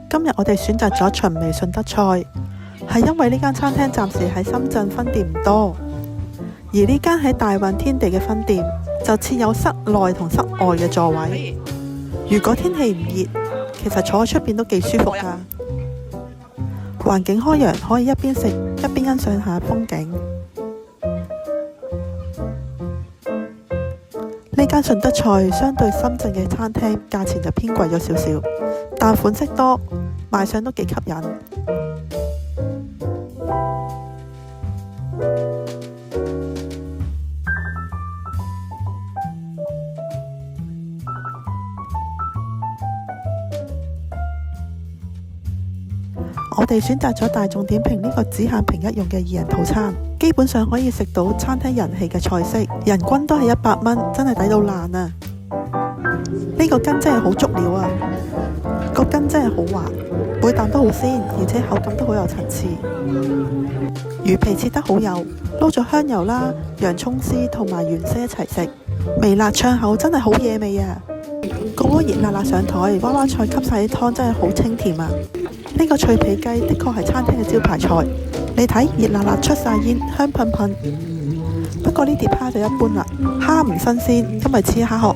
今日我哋選擇咗秦味順德菜，係因為呢間餐廳暫時喺深圳分店唔多，而呢間喺大運天地嘅分店就設有室內同室外嘅座位。如果天氣唔熱，其實坐喺出邊都幾舒服㗎。環境開揚，可以一邊食一邊欣賞下風景。呢間順德菜相對深圳嘅餐廳價錢就偏貴咗少少，但款式多，賣相都幾吸引。我哋選擇咗大眾點評呢個只限平一用嘅2人套餐，基本上可以食到餐廳人氣嘅菜式，人均都係100蚊，真係抵到爛啊！呢個羹真係好足料啊，個羹真係好滑，每啖都好鮮，而且口感都好有層次。魚皮切得好幼，撈咗香油啦、洋葱絲同埋芫茜一齊食，微辣暢口，真係好惹味啊！個鍋熱辣辣上台，娃娃菜吸晒啲湯，真係好清甜啊！呢個脆皮雞的確係餐廳嘅招牌菜，你睇熱辣辣出晒煙，香噴噴。不過呢碟蝦就一般啦，蝦唔新鮮，因為黐蝦殼。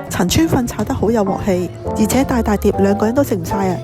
陳村粉炒得好有鑊氣，而且大大碟，2個人都食唔晒啊！